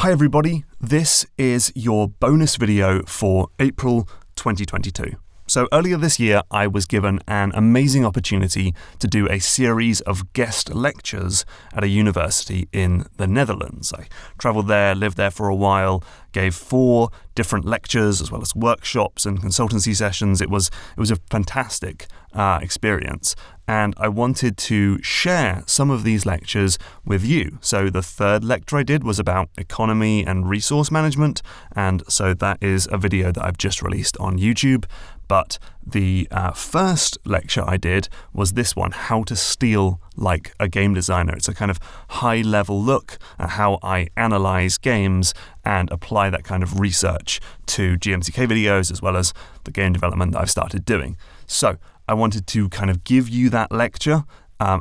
Hi everybody, this is your bonus video for April 2022. So earlier this year, I was given an amazing opportunity to do a series of guest lectures at a university in the Netherlands. I travelled there, lived there for a while, gave 4 different lectures as well as workshops and consultancy sessions. It was a fantastic experience, and I wanted to share some of these lectures with you. So the third lecture I did was about economy and resource management, and so that is a video that I've just released on YouTube. But the first lecture I did was this one, How to Steal Like a Game Designer. It's a kind of high-level look at how I analyze games and apply that kind of research to GMTK videos as well as the game development that I've started doing. So I wanted to kind of give you that lecture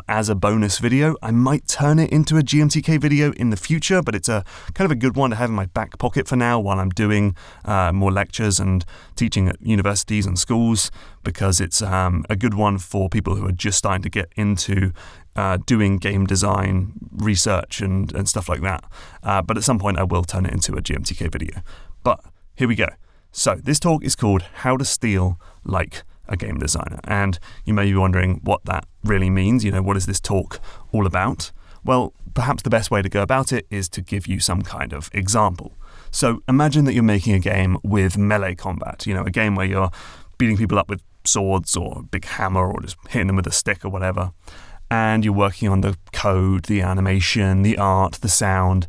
as a bonus video. I might turn it into a GMTK video in the future, but it's a kind of a good one to have in my back pocket for now while I'm doing more lectures and teaching at universities and schools, because it's a good one for people who are just starting to get into doing game design research and stuff like that. But at some point I will turn it into a GMTK video. But here we go. So this talk is called How to Steal Like a Game Designer, and you may be wondering what that really means. What is this talk all about? Well, perhaps the best way to go about it is to give you some kind of example. So imagine that you're making a game with melee combat, a game where you're beating people up with swords or a big hammer or just hitting them with a stick or whatever, and you're working on the code, the animation, the art, the sound,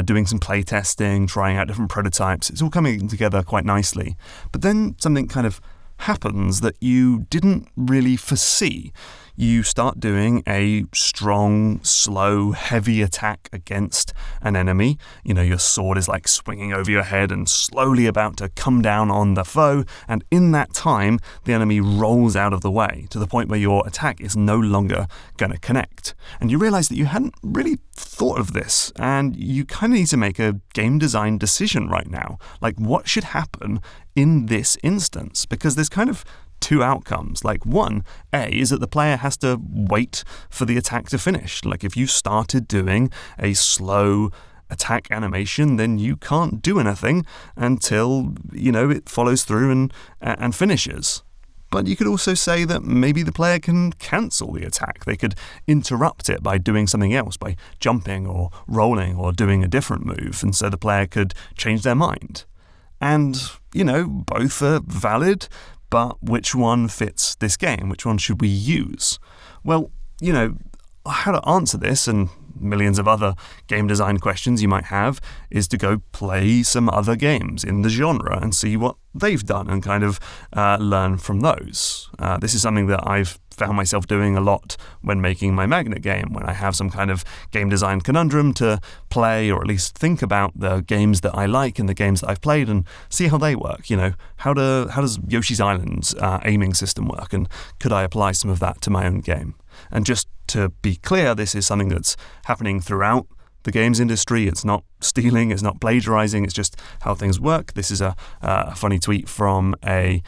doing some play testing, trying out different prototypes. It's all coming together quite nicely. But then something kind of happens that you didn't really foresee. You start doing a strong, slow, heavy attack against an enemy. Your sword is like swinging over your head and slowly about to come down on the foe. And in that time, the enemy rolls out of the way to the point where your attack is no longer going to connect. And you realize that you hadn't really thought of this, and you kind of need to make a game design decision right now. Like, what should happen in this instance? Because there's kind of 2 outcomes. Like, one, A, is that the player has to wait for the attack to finish. Like, if you started doing a slow attack animation, then you can't do anything until, it follows through and finishes. But you could also say that maybe the player can cancel the attack. They could interrupt it by doing something else, by jumping or rolling or doing a different move, and so the player could change their mind. And, both are valid, but which one fits this game? Which one should we use? Well, how to answer this and millions of other game design questions you might have is to go play some other games in the genre and see what they've done and kind of learn from those. This is something that I've found myself doing a lot when making my Magnet game, when I have some kind of game design conundrum to play, or at least think about the games that I like and the games that I've played and see how they work. How does Yoshi's Island's aiming system work, and could I apply some of that to my own game? And just to be clear, this is something that's happening throughout the games industry. It's not stealing, it's not plagiarizing, it's just how things work. This is a funny tweet from a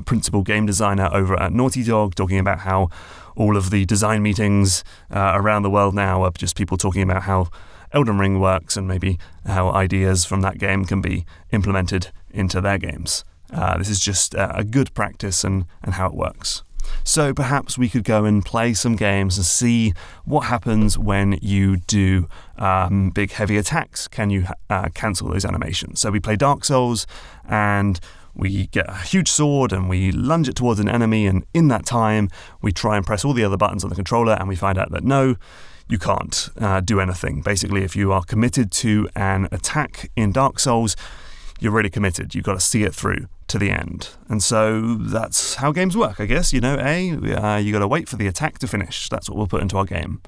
principal game designer over at Naughty Dog, talking about how all of the design meetings around the world now are just people talking about how Elden Ring works and maybe how ideas from that game can be implemented into their games. This is just a good practice and how it works. So perhaps we could go and play some games and see what happens when you do big heavy attacks. Can you cancel those animations? So we play Dark Souls and we get a huge sword and we lunge it towards an enemy, and in that time we try and press all the other buttons on the controller and we find out that no, you can't do anything. Basically, if you are committed to an attack in Dark Souls, you're really committed. You've got to see it through to the end. And so that's how games work, I guess. You got to wait for the attack to finish. That's what we'll put into our game.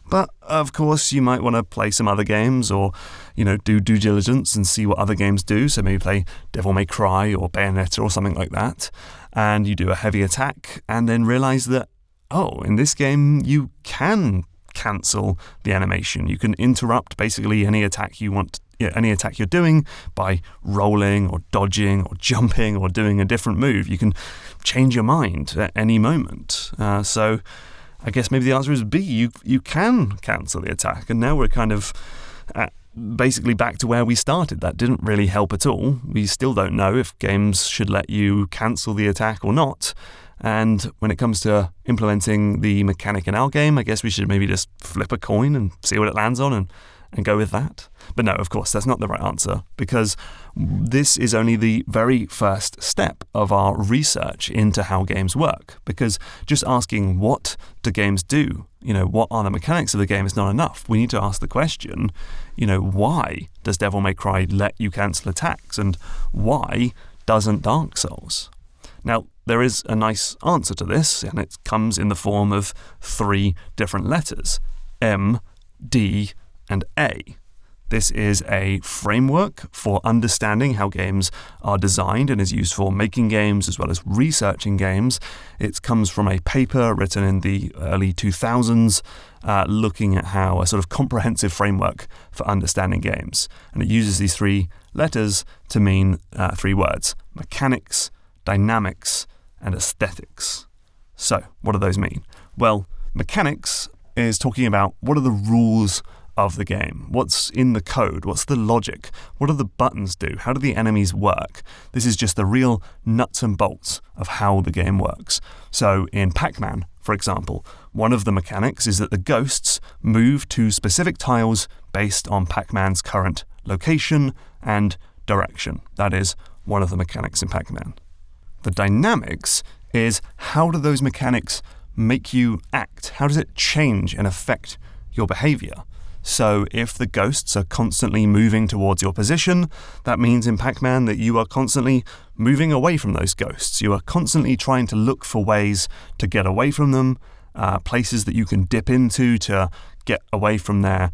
But of course, you might want to play some other games, or do due diligence and see what other games do. So maybe play Devil May Cry or Bayonetta or something like that, and you do a heavy attack and then realize that, in this game you can cancel the animation. You can interrupt basically any attack you want, any attack you're doing, by rolling or dodging or jumping or doing a different move. You can change your mind at any moment. So I guess maybe the answer is B. You can cancel the attack, and now we're kind of basically back to where we started. That didn't really help at all. We still don't know if games should let you cancel the attack or not. And when it comes to implementing the mechanic in our game, I guess we should maybe just flip a coin and see what it lands on and go with that. But no, of course, that's not the right answer, because this is only the very first step of our research into how games work. Because just asking what do games do, what are the mechanics of the game is not enough. We need to ask the question, why does Devil May Cry let you cancel attacks, and why doesn't Dark Souls? Now, there is a nice answer to this, and it comes in the form of 3 different letters: M, D, and A. This is a framework for understanding how games are designed and is used for making games as well as researching games. It comes from a paper written in the early 2000s looking at how a sort of comprehensive framework for understanding games. And it uses these 3 letters to mean 3 words: mechanics, dynamics, and aesthetics. So, what do those mean? Well, mechanics is talking about what are the rules of the game. What's in the code? What's the logic? What do the buttons do? How do the enemies work? This is just the real nuts and bolts of how the game works. So in Pac-Man, for example, one of the mechanics is that the ghosts move to specific tiles based on Pac-Man's current location and direction. That is one of the mechanics in Pac-Man. The dynamics is how do those mechanics make you act? How does it change and affect your behavior? So if the ghosts are constantly moving towards your position, that means in Pac-Man that you are constantly moving away from those ghosts. You are constantly trying to look for ways to get away from them, places that you can dip into to get away from their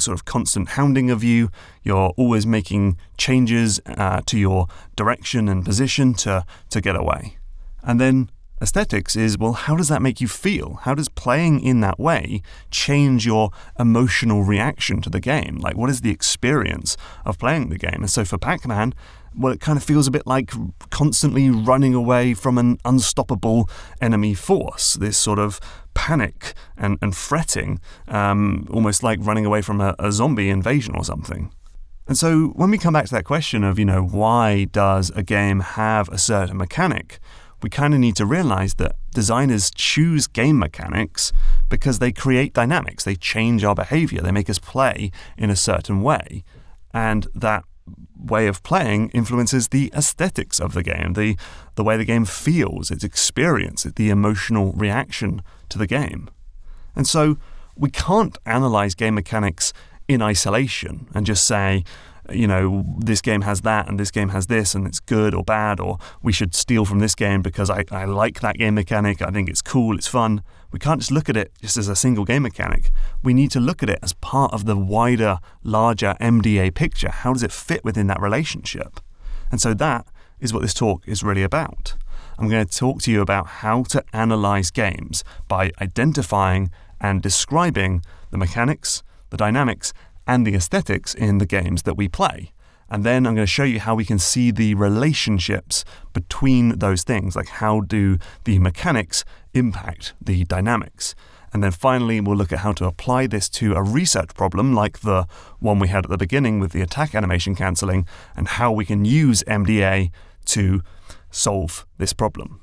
sort of constant hounding of you. You're always making changes to your direction and position to get away. And then aesthetics is, well, how does that make you feel? How does playing in that way change your emotional reaction to the game? Like, what is the experience of playing the game? And so for Pac-Man, well, it kind of feels a bit like constantly running away from an unstoppable enemy force, this sort of panic and fretting, almost like running away from a zombie invasion or something. And so when we come back to that question of, why does a game have a certain mechanic, we kind of need to realize that designers choose game mechanics because they create dynamics. They change our behavior. They make us play in a certain way. And that way of playing influences the aesthetics of the game, the way the game feels, its experience, the emotional reaction to the game. And so we can't analyze game mechanics in isolation and just say, this game has that and this game has this and it's good or bad, or we should steal from this game because I like that game mechanic, I think it's cool, it's fun. We can't just look at it just as a single game mechanic. We need to look at it as part of the wider, larger MDA picture. How does it fit within that relationship? And so that is what this talk is really about. I'm going to talk to you about how to analyze games by identifying and describing the mechanics, the dynamics, and the aesthetics in the games that we play. And then I'm going to show you how we can see the relationships between those things, like how do the mechanics impact the dynamics. And then finally, we'll look at how to apply this to a research problem like the one we had at the beginning with the attack animation cancelling, and how we can use MDA to solve this problem.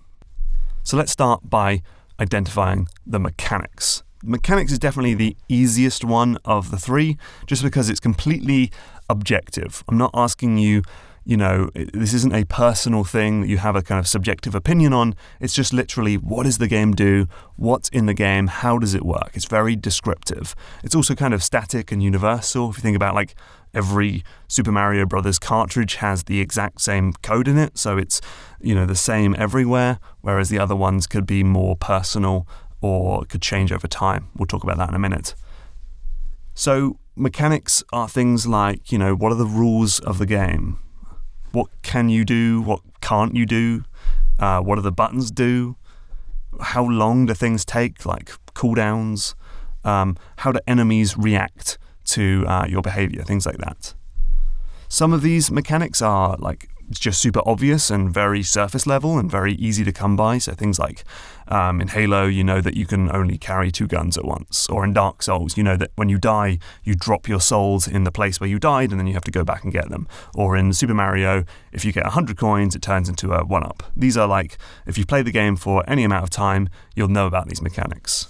So let's start by identifying the mechanics. Mechanics is definitely the easiest one of the 3, just because it's completely objective. I'm not asking you, this isn't a personal thing that you have a kind of subjective opinion on. It's just literally, what does the game do? What's in the game? How does it work? It's very descriptive. It's also kind of static and universal. If you think about like every Super Mario Brothers cartridge has the exact same code in it, so it's, the same everywhere, whereas the other ones could be more personal or could change over time. We'll talk about that in a minute. So mechanics are things like, what are the rules of the game? What can you do? What can't you do? What do the buttons do? How long do things take, like cooldowns? How do enemies react to your behavior? Things like that. Some of these mechanics are like it's just super obvious and very surface level and very easy to come by. So things like in Halo, you know that you can only carry 2 guns at once. Or in Dark Souls, you know that when you die, you drop your souls in the place where you died and then you have to go back and get them. Or in Super Mario, if you get 100 coins, it turns into a 1-up. These are like, if you play the game for any amount of time, you'll know about these mechanics.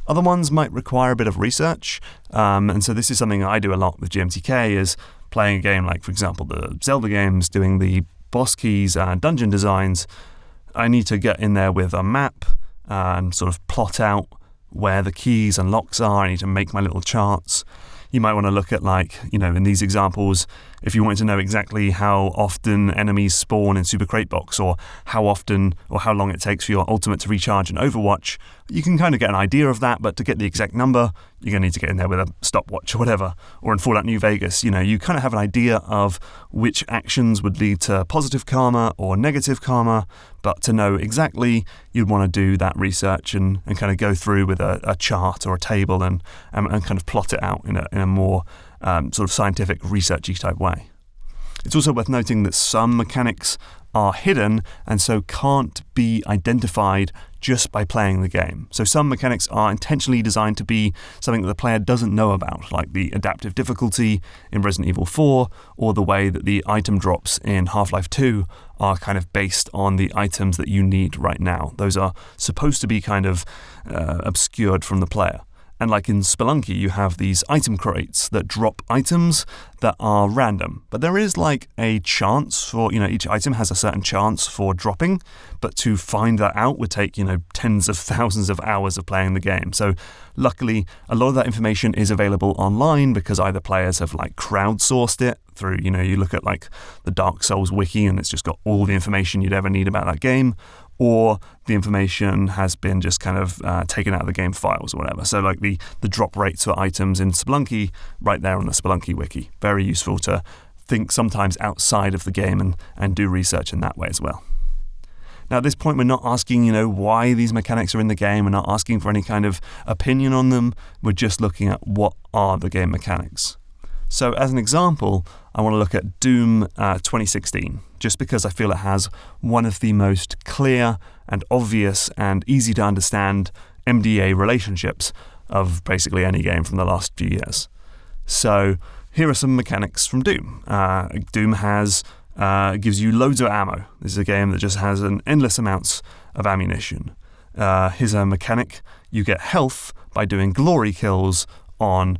Other ones might require a bit of research, and so this is something I do a lot with GMTK, is playing a game like, for example, the Zelda games, doing the boss keys and dungeon designs. I need to get in there with a map and sort of plot out where the keys and locks are. I need to make my little charts. You might want to look at, like, in these examples, if you wanted to know exactly how often enemies spawn in Super Crate Box, or how often or how long it takes for your ultimate to recharge in Overwatch, you can kind of get an idea of that, but to get the exact number, you're going to need to get in there with a stopwatch or whatever. Or in Fallout New Vegas, you kind of have an idea of which actions would lead to positive karma or negative karma, but to know exactly, you'd want to do that research and kind of go through with a chart or a table and kind of plot it out in a more sort of scientific, researchy type way. It's also worth noting that some mechanics are hidden and so can't be identified just by playing the game. So some mechanics are intentionally designed to be something that the player doesn't know about, like the adaptive difficulty in Resident Evil 4, or the way that the item drops in Half-Life 2 are kind of based on the items that you need right now. Those are supposed to be kind of obscured from the player. And like in Spelunky, you have these item crates that drop items that are random. But there is like a chance for, each item has a certain chance for dropping. But to find that out would take, tens of thousands of hours of playing the game. So luckily, a lot of that information is available online because either players have like crowdsourced it through, you look at like the Dark Souls wiki and it's just got all the information you'd ever need about that game. Or the information has been just kind of taken out of the game files or whatever. So like the drop rates for items in Spelunky, right there on the Spelunky wiki. Very useful to think sometimes outside of the game and do research in that way as well. Now at this point, we're not asking, why these mechanics are in the game. We're not asking for any kind of opinion on them. We're just looking at what are the game mechanics. So as an example, I want to look at Doom 2016, just because I feel it has one of the most clear and obvious and easy to understand MDA relationships of basically any game from the last few years. So here are some mechanics from Doom. Doom gives you loads of ammo. This is a game that just has an endless amounts of ammunition. Here's a mechanic. You get health by doing glory kills on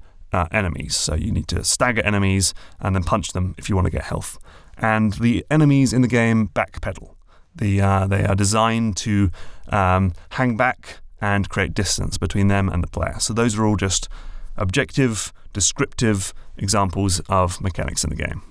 enemies. So you need to stagger enemies and then punch them if you want to get health. And the enemies in the game backpedal. They are designed to hang back and create distance between them and the player. So those are all just objective, descriptive examples of mechanics in the game.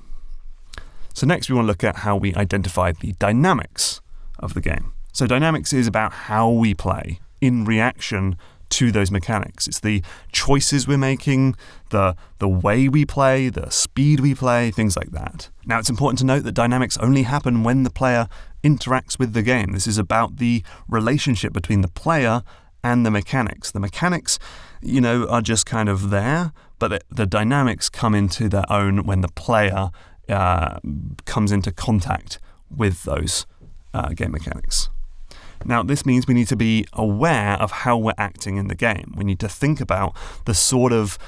So next we want to look at how we identify the dynamics of the game. So dynamics is about how we play in reaction to those mechanics. It's the choices we're making, the way we play, the speed we play, things like that. Now it's important to note that dynamics only happen when the player interacts with the game. This is about the relationship between the player and the mechanics. The mechanics, are just kind of there, but the dynamics come into their own when the player comes into contact with those game mechanics. Now, this means we need to be aware of how we're acting in the game. We need to think about the sort of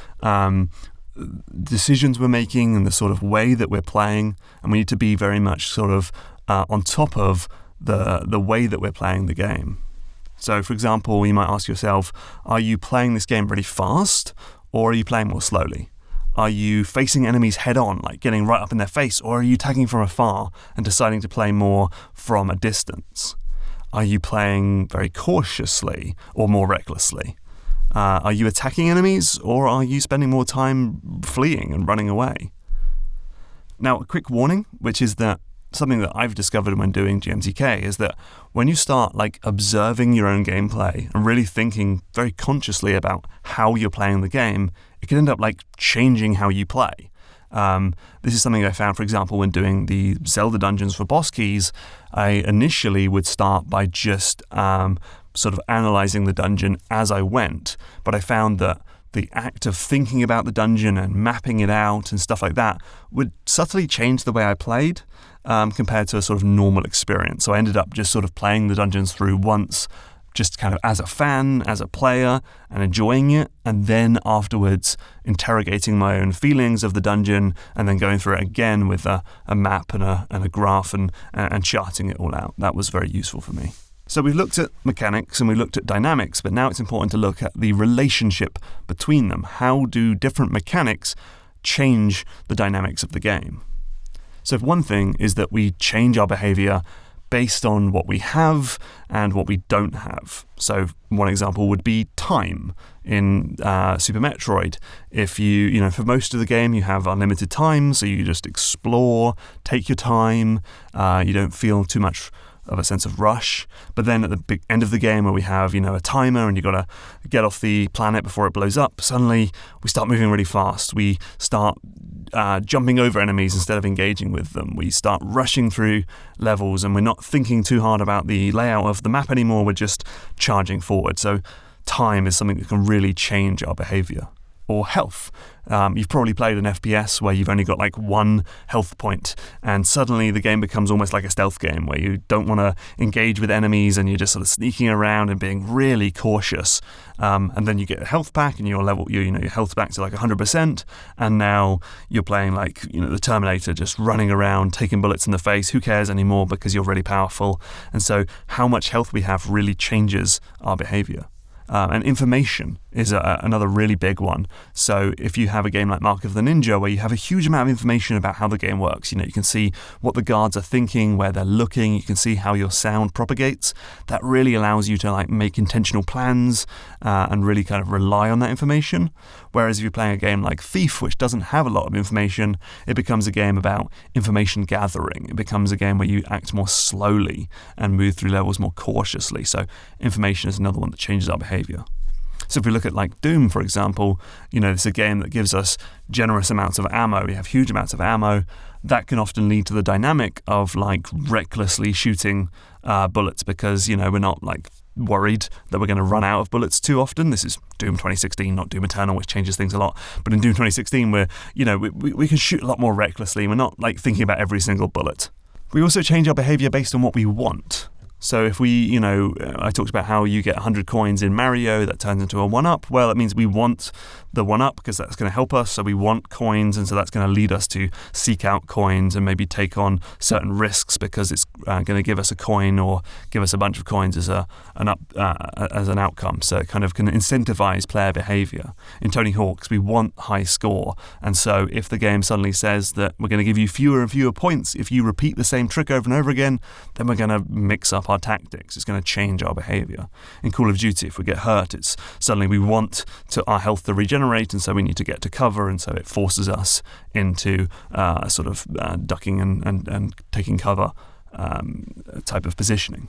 decisions we're making and the sort of way that we're playing, and we need to be very much sort of on top of the way that we're playing the game. So, for example, you might ask yourself, are you playing this game really fast, or are you playing more slowly? Are you facing enemies head on, like getting right up in their face, or are you tagging from afar and deciding to play more from a distance? Are you playing very cautiously or more recklessly? Are you attacking enemies, or are you spending more time fleeing and running away? Now, a quick warning, which is that something that I've discovered when doing GMTK, is that when you start observing your own gameplay and really thinking very consciously about how you're playing the game, it can end up changing how you play. This is something I found, for example, when doing the Zelda dungeons for boss keys. I initially would start by just sort of analyzing the dungeon as I went, but I found that the act of thinking about the dungeon and mapping it out and stuff like that would subtly change the way I played compared to a sort of normal experience. So I ended up just sort of playing the dungeons through once, just kind of as a fan, as a player, and enjoying it, and then afterwards interrogating my own feelings of the dungeon, and then going through it again with a map and a graph and charting it all out. That was very useful for me. So we've looked at mechanics and we looked at dynamics, but now it's important to look at the relationship between them. How do different mechanics change the dynamics of the game? So one thing is that we change our behavior based on what we have and what we don't have. So one example would be time in Super Metroid. If you for most of the game you have unlimited time, so you just explore, take your time, you don't feel too much of a sense of rush. But then at the big end of the game where we have, a timer and you've got to get off the planet before it blows up, suddenly we start moving really fast. We start jumping over enemies instead of engaging with them. We start rushing through levels and we're not thinking too hard about the layout of the map anymore. We're just charging forward. So time is something that can really change our behavior. Or health. You've probably played an FPS where you've only got like one health point, and suddenly the game becomes almost like a stealth game where you don't want to engage with enemies and you're just sort of sneaking around and being really cautious. And then you get a health pack and your health back to like 100%, and now you're playing like the Terminator, just running around taking bullets in the face. Who cares anymore because you're really powerful? And so how much health we have really changes our behavior. And information is another really big one. So if you have a game like Mark of the Ninja where you have a huge amount of information about how the game works, you can see what the guards are thinking, where they're looking, you can see how your sound propagates. That really allows you to like make intentional plans and really kind of rely on that information. Whereas if you're playing a game like Thief, which doesn't have a lot of information, it becomes a game about information gathering. It becomes a game where you act more slowly and move through levels more cautiously. So information is another one that changes our behavior. So if we look at like Doom, for example, it's a game that gives us generous amounts of ammo. We have huge amounts of ammo. That can often lead to the dynamic of like recklessly shooting bullets because, we're not like worried that we're going to run out of bullets too often. This is Doom 2016, not Doom Eternal, which changes things a lot. But in Doom 2016, we can shoot a lot more recklessly. We're not like thinking about every single bullet. We also change our behavior based on what we want. So if we, I talked about how you get 100 coins in Mario, that turns into a 1-up. Well, it means we want the 1-up because that's going to help us. So we want coins, and so that's going to lead us to seek out coins and maybe take on certain risks because it's going to give us a coin or give us a bunch of coins as an outcome. So it kind of can incentivize player behavior. In Tony Hawk's, we want high score, and so if the game suddenly says that we're going to give you fewer and fewer points if you repeat the same trick over and over again, then we're going to mix up our tactics. It's going to change our behavior. In Call of Duty, if we get hurt, it's suddenly we want our health to regenerate, and so we need to get to cover, and so it forces us into sort of ducking and taking cover type of positioning.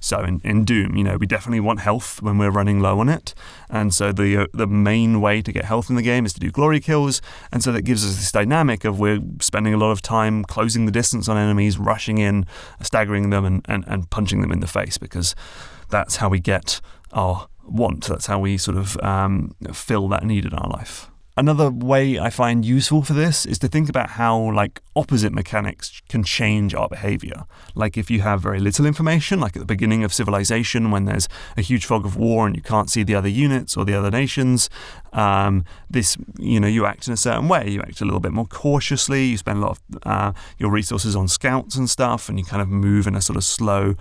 So in Doom, we definitely want health when we're running low on it, and so the main way to get health in the game is to do glory kills, and so that gives us this dynamic of we're spending a lot of time closing the distance on enemies, rushing in, staggering them, and punching them in the face, because that's how we get our want. That's how we sort of fill that need in our life. Another way I find useful for this is to think about how like opposite mechanics can change our behavior. Like if you have very little information, like at the beginning of Civilization when there's a huge fog of war and you can't see the other units or the other nations, you act in a certain way. You act a little bit more cautiously. You spend a lot of your resources on scouts and stuff, and you kind of move in a sort of slow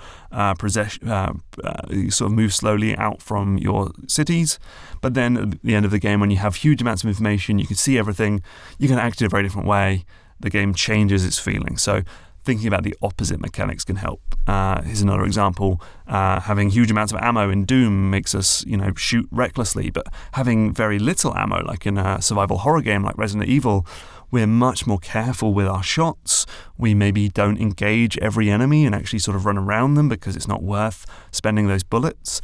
you sort of move slowly out from your cities. But then at the end of the game, when you have huge amounts of information, you can see everything, you can act in a very different way. The game changes its feeling. So thinking about the opposite mechanics can help. Here's another example. Having huge amounts of ammo in Doom makes us, shoot recklessly, but having very little ammo, like in a survival horror game like Resident Evil, we're much more careful with our shots. We maybe don't engage every enemy and actually sort of run around them because it's not worth spending those bullets.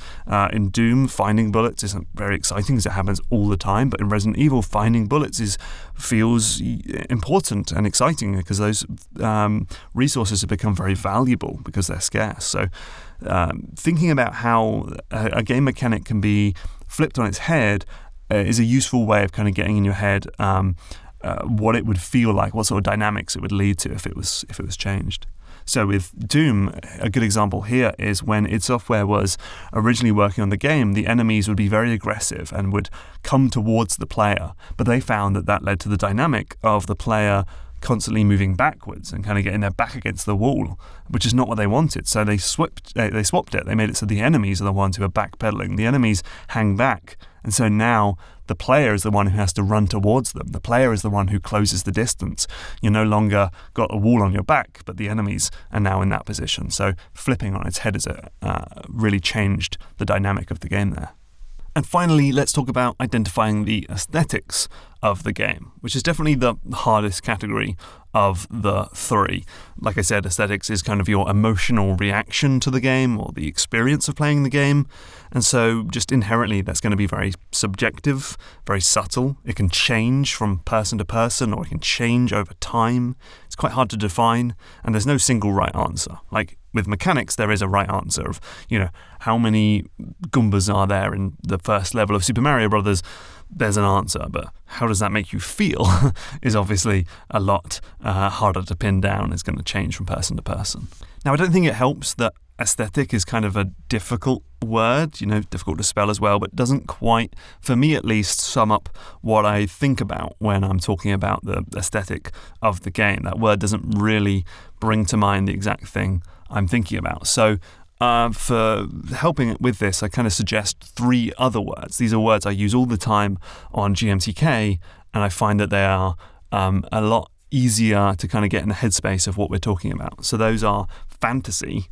In Doom, finding bullets isn't very exciting because it happens all the time, but in Resident Evil, finding bullets feels important and exciting because those resources have become very valuable because they're scarce. So thinking about how a game mechanic can be flipped on its head is a useful way of kind of getting in your head what it would feel like, what sort of dynamics it would lead to if it was changed. So with Doom, a good example here is when id Software was originally working on the game, the enemies would be very aggressive and would come towards the player, but they found that led to the dynamic of the player constantly moving backwards and kind of getting their back against the wall, which is not what they wanted. So they swapped it. They made it so the enemies are the ones who are backpedaling. The enemies hang back, and so now the player is the one who has to run towards them. The player is the one who closes the distance. You're no longer got a wall on your back, but the enemies are now in that position. So flipping on its head has really changed the dynamic of the game there. And finally, let's talk about identifying the aesthetics of the game, which is definitely the hardest category of the three. Like I said, aesthetics is kind of your emotional reaction to the game or the experience of playing the game. And so just inherently, that's going to be very subjective, very subtle. It can change from person to person, or it can change over time. It's quite hard to define, and there's no single right answer. Like with mechanics, there is a right answer of, how many Goombas are there in the first level of Super Mario Brothers? There's an answer, but how does that make you feel is obviously a lot harder to pin down. It's going to change from person to person. Now, I don't think it helps that aesthetic is kind of a difficult word, difficult to spell as well, but doesn't quite, for me at least, sum up what I think about when I'm talking about the aesthetic of the game. That word doesn't really bring to mind the exact thing I'm thinking about. So for helping with this, I kind of suggest 3 other words. These are words I use all the time on GMTK, and I find that they are a lot easier to kind of get in the headspace of what we're talking about. So those are fantasy,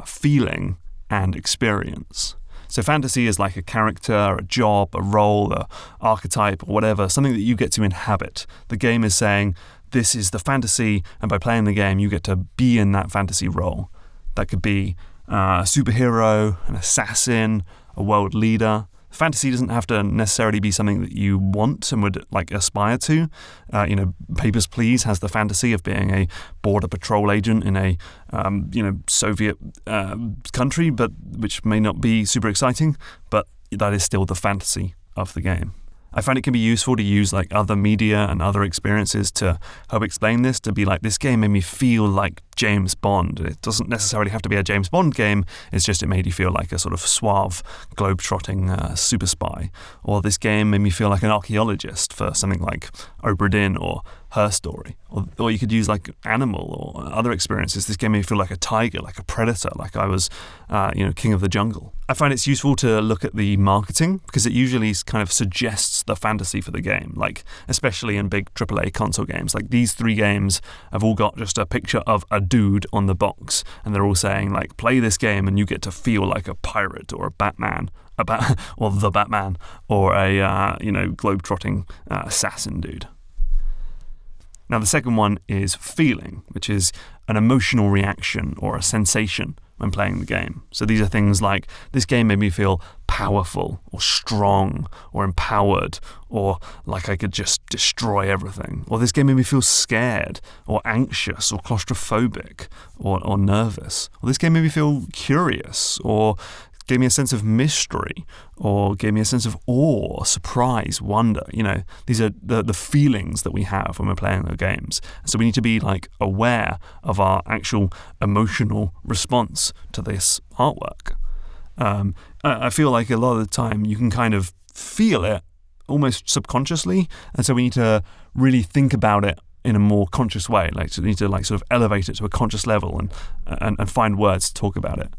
feeling, and experience. So fantasy is like a character, a job, a role, an archetype, or whatever, something that you get to inhabit. The game is saying, this is the fantasy, and by playing the game, you get to be in that fantasy role. That could be a superhero, an assassin, a world leader. Fantasy doesn't have to necessarily be something that you want and would aspire to. Papers, Please has the fantasy of being a border patrol agent in a Soviet country, but which may not be super exciting, but that is still the fantasy of the game. I find it can be useful to use other media and other experiences to help explain this, to be like, this game made me feel like James Bond. It doesn't necessarily have to be a James Bond game, it's just it made you feel like a sort of suave, globe-trotting super spy. Or this game made me feel like an archaeologist for something like Obra Dinn or Her Story. Or you could use Animal or other experiences. This game made me feel like a tiger, like a predator, like I was king of the jungle. I find it's useful to look at the marketing because it usually kind of suggests the fantasy for the game, especially in big AAA console games. These 3 games have all got just a picture of a dude on the box, and they're all saying play this game and you get to feel like a pirate or a Batman, or the Batman, or a globe-trotting assassin dude. Now the second one is feeling, which is an emotional reaction or a sensation when playing the game. So these are things like, this game made me feel powerful or strong or empowered, or like I could just destroy everything. Or this game made me feel scared or anxious or claustrophobic or nervous. Or this game made me feel curious, or gave me a sense of mystery, or gave me a sense of awe, surprise, wonder. These are the feelings that we have when we're playing the games. So we need to be aware of our actual emotional response to this artwork. I feel like a lot of the time you can kind of feel it almost subconsciously, and so we need to really think about it in a more conscious way. So we need to sort of elevate it to a conscious level and find words to talk about it.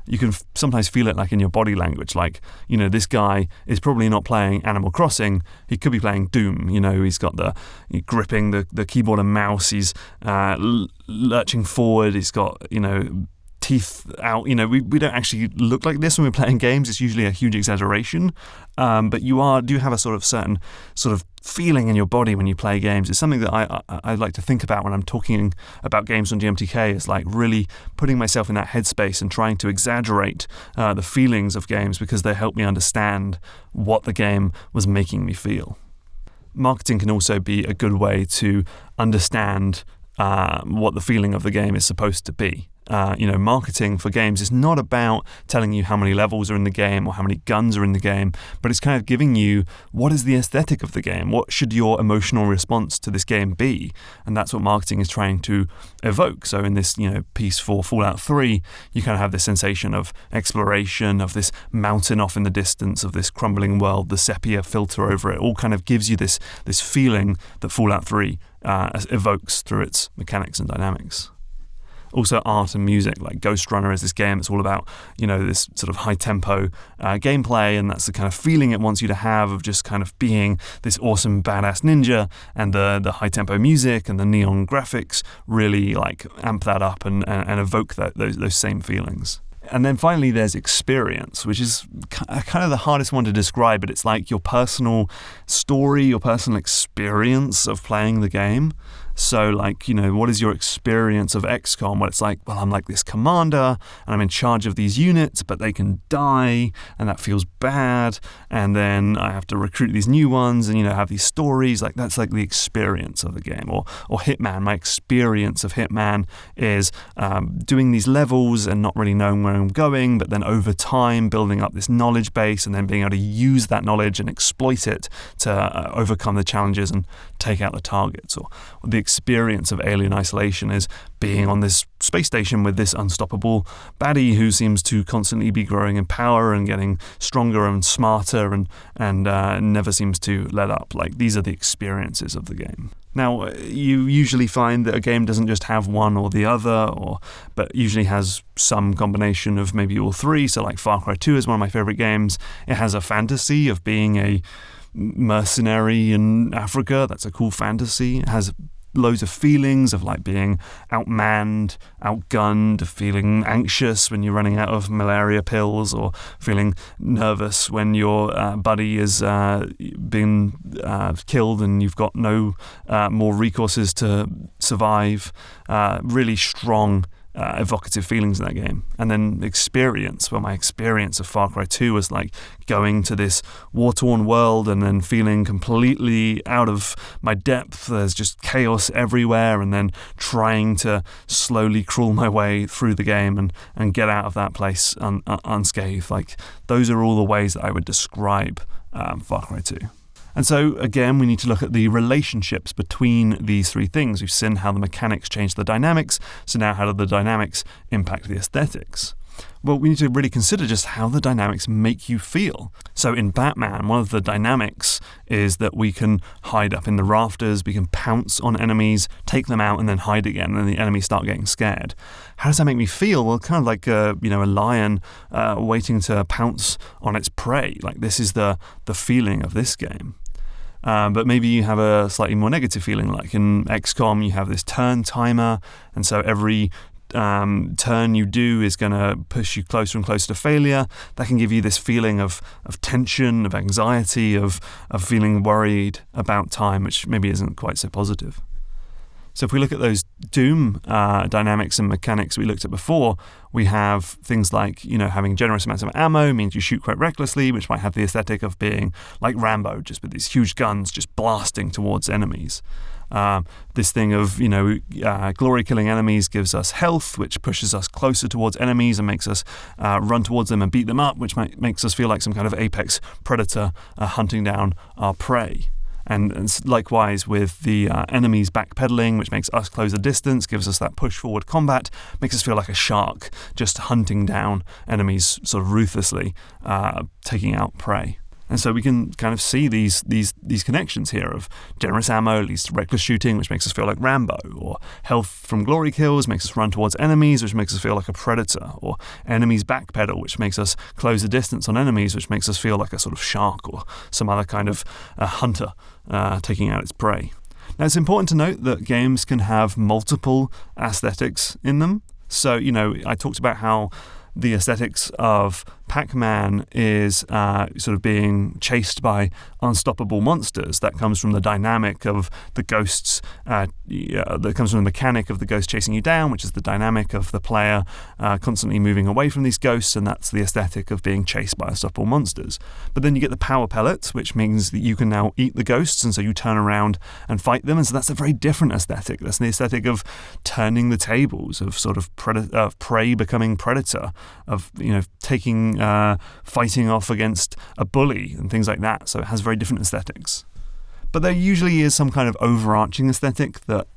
You can sometimes feel it in your body language, this guy is probably not playing Animal Crossing, he could be playing Doom. He's got gripping the keyboard and mouse, he's lurching forward, he's got teeth out. We don't actually look like this when we're playing games. It's usually a huge exaggeration, but you do have a certain sort of feeling in your body when you play games. It's something that I like to think about when I'm talking about games on GMTK. Is really putting myself in that headspace and trying to exaggerate the feelings of games, because they help me understand what the game was making me feel. Marketing can also be a good way to understand what the feeling of the game is supposed to be. marketing for games is not about telling you how many levels are in the game or how many guns are in the game, but it's kind of giving you what is the aesthetic of the game, what should your emotional response to this game be, and that's what marketing is trying to evoke. So in this piece for Fallout 3, you kind of have this sensation of exploration, of this mountain off in the distance, of this crumbling world, the sepia filter over it, all kind of gives you this feeling that Fallout 3 evokes through its mechanics and dynamics. Also art and music, like Ghost Runner is this game. It's all about, this sort of high-tempo gameplay, and that's the kind of feeling it wants you to have of just kind of being this awesome badass ninja, and the high-tempo music and the neon graphics really like amp that up and evoke those same feelings. And then finally, there's experience, which is kind of the hardest one to describe, but it's like your personal story, your personal experience of playing the game. So like, what is your experience of XCOM? Well, it's like, well, I'm like this commander and I'm in charge of these units, but they can die and that feels bad. And then I have to recruit these new ones and, have these stories. Like that's like the experience of the game. Or Hitman, my experience of Hitman is doing these levels and not really knowing where I'm going, but then over time building up this knowledge base and then being able to use that knowledge and exploit it to overcome the challenges and take out the targets. Or the experience of Alien Isolation is being on this space station with this unstoppable baddie who seems to constantly be growing in power and getting stronger and smarter and never seems to let up. Like these are the experiences of the game. Now, you usually find that a game doesn't just have one or the other, but usually has some combination of maybe all three. So like Far Cry 2 is one of my favorite games. It has a fantasy of being a mercenary in Africa. That's a cool fantasy. It has loads of feelings of like being outmanned, outgunned, feeling anxious when you're running out of malaria pills, or feeling nervous when your buddy is been killed and you've got no more recourses to survive. Really strong evocative feelings in that game. And then experience, well, my experience of Far Cry 2 was like going to this war-torn world and then feeling completely out of my depth. There's just chaos everywhere, and then trying to slowly crawl my way through the game and get out of that place unscathed. Like those are all the ways that I would describe Far Cry 2. And so, again, we need to look at the relationships between these three things. We've seen how the mechanics change the dynamics, so now how do the dynamics impact the aesthetics? Well, we need to really consider just how the dynamics make you feel. So in Batman, one of the dynamics is that we can hide up in the rafters, we can pounce on enemies, take them out, and then hide again, and then the enemies start getting scared. How does that make me feel? Well, kind of like a lion waiting to pounce on its prey. Like this is the feeling of this game. But maybe you have a slightly more negative feeling, like in XCOM you have this turn timer, and so every turn you do is going to push you closer and closer to failure. That can give you this feeling of tension, of anxiety, of feeling worried about time, which maybe isn't quite so positive. So if we look at those Doom dynamics and mechanics we looked at before, we have things like, having generous amounts of ammo means you shoot quite recklessly, which might have the aesthetic of being like Rambo, just with these huge guns just blasting towards enemies. This thing of, glory killing enemies gives us health, which pushes us closer towards enemies and makes us run towards them and beat them up, which makes us feel like some kind of apex predator hunting down our prey. And likewise with the enemies backpedaling, which makes us close the distance, gives us that push forward combat, makes us feel like a shark just hunting down enemies sort of ruthlessly, taking out prey. And so we can kind of see these connections here of generous ammo leads to reckless shooting, which makes us feel like Rambo, or health from glory kills makes us run towards enemies, which makes us feel like a predator, or enemies backpedal, which makes us close the distance on enemies, which makes us feel like a sort of shark or some other kind of hunter taking out its prey. Now, it's important to note that games can have multiple aesthetics in them. So, I talked about how the aesthetics of Pac-Man is sort of being chased by unstoppable monsters. That comes from the dynamic of the ghosts, that comes from the mechanic of the ghost chasing you down, which is the dynamic of the player constantly moving away from these ghosts, and that's the aesthetic of being chased by unstoppable monsters. But then you get the power pellets, which means that you can now eat the ghosts, and so you turn around and fight them, and so that's a very different aesthetic. That's the aesthetic of turning the tables, of sort of prey becoming predator, of fighting off against a bully and things like that. So it has very different aesthetics. But there usually is some kind of overarching aesthetic that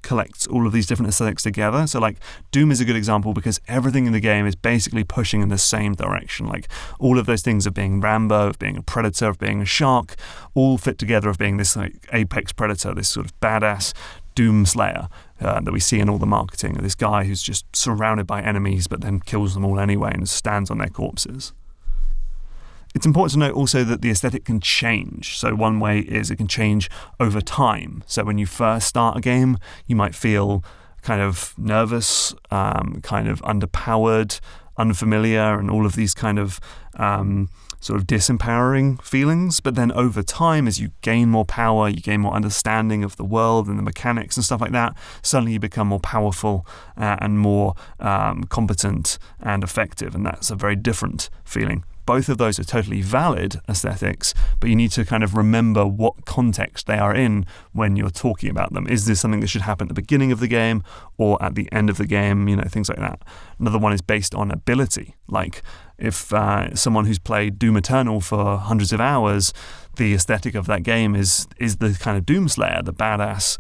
collects all of these different aesthetics together. So like Doom is a good example because everything in the game is basically pushing in the same direction. Like all of those things of being Rambo, of being a predator, of being a shark, all fit together of being this like apex predator, this sort of badass Doom Slayer that we see in all the marketing. This guy who's just surrounded by enemies but then kills them all anyway and stands on their corpses. It's important to note also that the aesthetic can change. So one way is it can change over time. So when you first start a game, you might feel kind of nervous, kind of underpowered, unfamiliar, and all of these kind of sort of disempowering feelings. But then over time, as you gain more power, you gain more understanding of the world and the mechanics and stuff like that, suddenly you become more powerful and more competent and effective. And that's a very different feeling. Both of those are totally valid aesthetics, but you need to kind of remember what context they are in when you're talking about them. Is this something that should happen at the beginning of the game or at the end of the game? Things like that. Another one is based on ability. Like if someone who's played Doom Eternal for hundreds of hours, the aesthetic of that game is the kind of Doom Slayer, the badass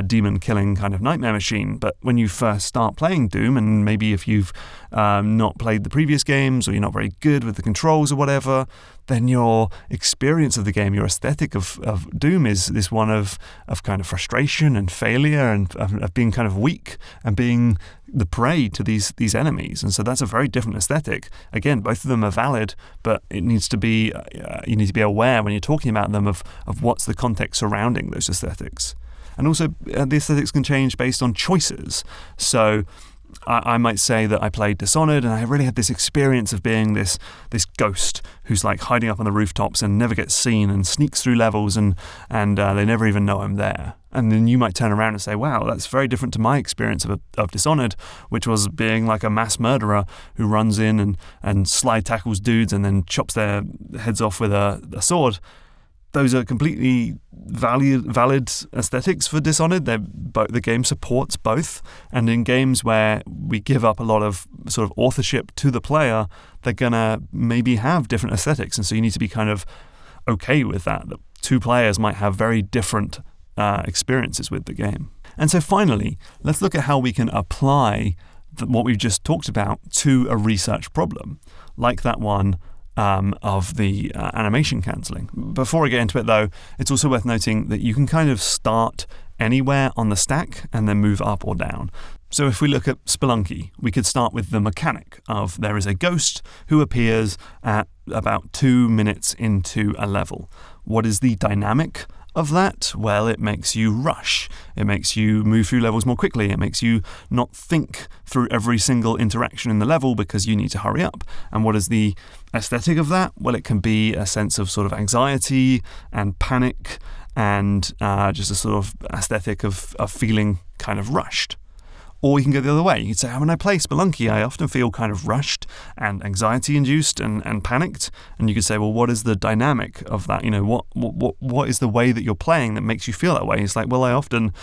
demon-killing kind of nightmare machine. But when you first start playing Doom, and maybe if you've not played the previous games or you're not very good with the controls or whatever, then your experience of the game, your aesthetic of Doom is this one of kind of frustration and failure and of being kind of weak and being the prey to these enemies. And so that's a very different aesthetic. Again, both of them are valid, but it needs to be you need to be aware when you're talking about them of what's the context surrounding those aesthetics. And also the aesthetics can change based on choices. So I might say that I played Dishonored and I really had this experience of being this ghost who's like hiding up on the rooftops and never gets seen and sneaks through levels and they never even know I'm there. And then you might turn around and say, wow, that's very different to my experience of Dishonored, which was being like a mass murderer who runs in and slide tackles dudes and then chops their heads off with a sword. Those are completely valid aesthetics for Dishonored. The game supports both, and in games where we give up a lot of sort of authorship to the player, they're gonna maybe have different aesthetics, and so you need to be kind of okay with that two players might have very different experiences with the game. And so finally, let's look at how we can apply what we've just talked about to a research problem, like that one of the animation cancelling. Before I get into it though, it's also worth noting that you can kind of start anywhere on the stack and then move up or down. So if we look at Spelunky, we could start with the mechanic of there is a ghost who appears at about 2 minutes into a level. What is the dynamic of that? Well, it makes you rush. It makes you move through levels more quickly. It makes you not think through every single interaction in the level because you need to hurry up. And what is the aesthetic of that? Well, it can be a sense of sort of anxiety and panic and just a sort of aesthetic of feeling kind of rushed. Or you can go the other way. You could say, when I play Spelunky, I often feel kind of rushed and anxiety-induced and panicked. And you could say, well, what is the dynamic of that? What is the way that you're playing that makes you feel that way? It's like, well, I often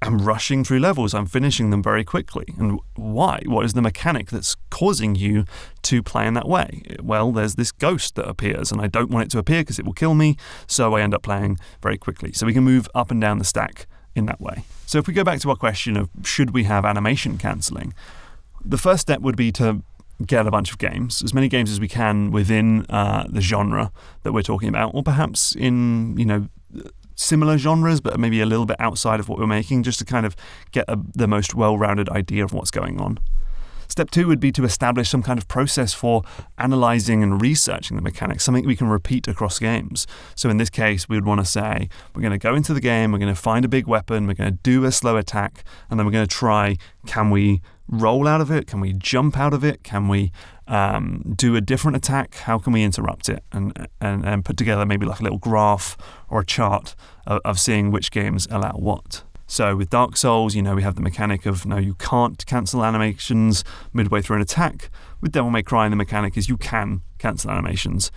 am rushing through levels. I'm finishing them very quickly. And why? What is the mechanic that's causing you to play in that way? Well, there's this ghost that appears, and I don't want it to appear because it will kill me, so I end up playing very quickly. So we can move up and down the stack in that way. So if we go back to our question of should we have animation cancelling, the first step would be to get a bunch of games, as many games as we can within the genre that we're talking about, or perhaps in similar genres, but maybe a little bit outside of what we're making, just to kind of get the most well-rounded idea of what's going on. Step 2 would be to establish some kind of process for analyzing and researching the mechanics, something we can repeat across games. So in this case, we would want to say, we're going to go into the game, we're going to find a big weapon, we're going to do a slow attack, and then we're going to try, can we roll out of it? Can we jump out of it? Can we do a different attack? How can we interrupt it? And put together maybe like a little graph or a chart of seeing which games allow what. So with Dark Souls, we have the mechanic of no, you can't cancel animations midway through an attack. With Devil May Cry, the mechanic is you can cancel animations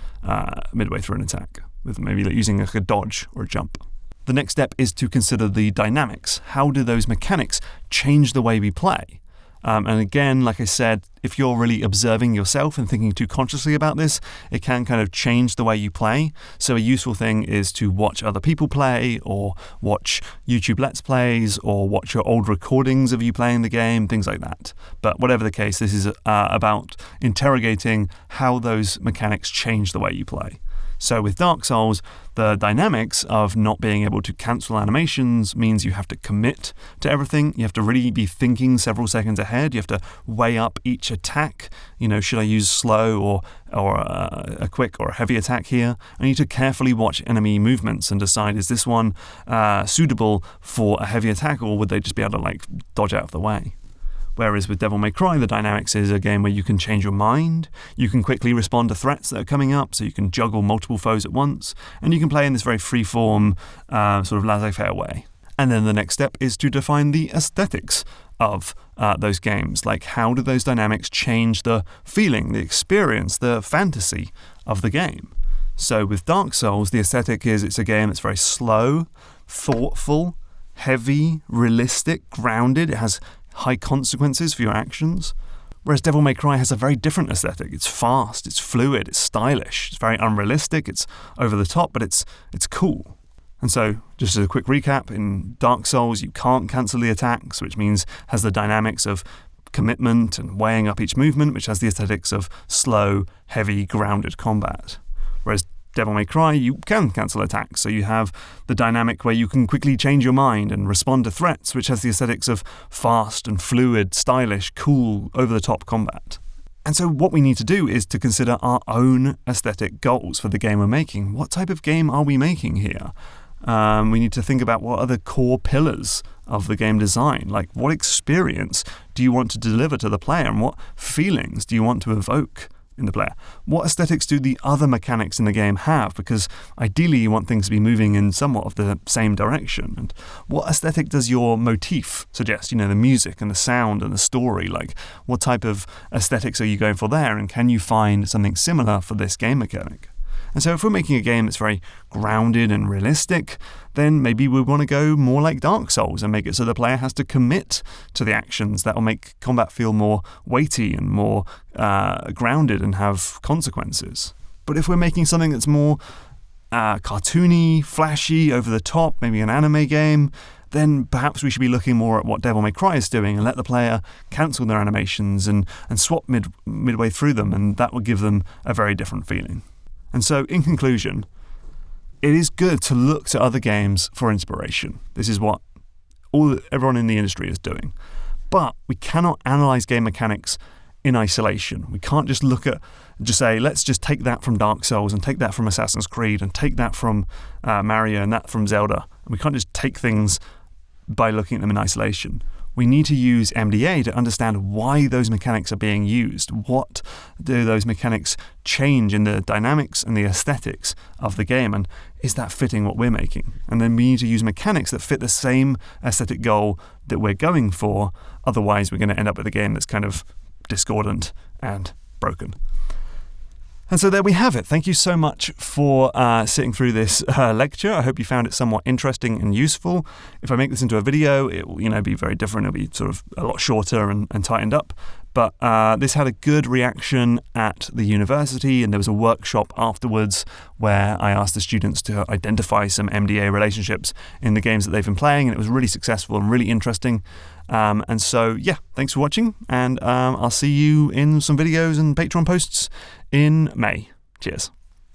midway through an attack, with maybe using like a dodge or a jump. The next step is to consider the dynamics. How do those mechanics change the way we play? And again, like I said, if you're really observing yourself and thinking too consciously about this, it can kind of change the way you play. So a useful thing is to watch other people play, or watch YouTube Let's Plays, or watch your old recordings of you playing the game, things like that. But whatever the case, this is about interrogating how those mechanics change the way you play. So with Dark Souls, the dynamics of not being able to cancel animations means you have to commit to everything. You have to really be thinking several seconds ahead. You have to weigh up each attack. Should I use slow or a quick or a heavy attack here? I need to carefully watch enemy movements and decide, is this one suitable for a heavy attack, or would they just be able to dodge out of the way? Whereas with Devil May Cry, the dynamics is a game where you can change your mind, you can quickly respond to threats that are coming up, so you can juggle multiple foes at once, and you can play in this very free-form, sort of laissez-faire way. And then the next step is to define the aesthetics of those games. Like, how do those dynamics change the feeling, the experience, the fantasy of the game? So with Dark Souls, the aesthetic is it's a game that's very slow, thoughtful, heavy, realistic, grounded. It has high consequences for your actions. Whereas Devil May Cry has a very different aesthetic. It's fast, it's fluid, it's stylish, it's very unrealistic, it's over the top, but it's cool. And so, just as a quick recap, in Dark Souls you can't cancel the attacks, which means has the dynamics of commitment and weighing up each movement, which has the aesthetics of slow, heavy, grounded combat. Whereas Devil May Cry, you can cancel attacks, so you have the dynamic where you can quickly change your mind and respond to threats, which has the aesthetics of fast and fluid, stylish, cool, over-the-top combat. And so what we need to do is to consider our own aesthetic goals for the game we're making. What type of game are we making here? We need to think about what are the core pillars of the game design. Like, what experience do you want to deliver to the player, and what feelings do you want to evoke in the player? What aesthetics do the other mechanics in the game have? Because ideally you want things to be moving in somewhat of the same direction. And what aesthetic does your motif suggest? The music and the sound and the story. Like, what type of aesthetics are you going for there? And can you find something similar for this game mechanic? And so if we're making a game that's very grounded and realistic, then maybe we want to go more like Dark Souls and make it so the player has to commit to the actions that will make combat feel more weighty and more grounded and have consequences. But if we're making something that's more cartoony, flashy, over the top, maybe an anime game, then perhaps we should be looking more at what Devil May Cry is doing and let the player cancel their animations and swap midway through them, and that will give them a very different feeling. And so, in conclusion, it is good to look to other games for inspiration. This is what everyone in the industry is doing. But we cannot analyze game mechanics in isolation. We can't just say, let's just take that from Dark Souls and take that from Assassin's Creed and take that from Mario and that from Zelda. And we can't just take things by looking at them in isolation. We need to use MDA to understand why those mechanics are being used. What do those mechanics change in the dynamics and the aesthetics of the game? And is that fitting what we're making? And then we need to use mechanics that fit the same aesthetic goal that we're going for. Otherwise, we're going to end up with a game that's kind of discordant and broken. And so there we have it. Thank you so much for sitting through this lecture. I hope you found it somewhat interesting and useful. If I make this into a video, it will be very different. It'll be sort of a lot shorter and tightened up. But this had a good reaction at the university, and there was a workshop afterwards where I asked the students to identify some MDA relationships in the games that they've been playing, and it was really successful and really interesting. And so, yeah, thanks for watching, and I'll see you in some videos and Patreon posts in May. Cheers.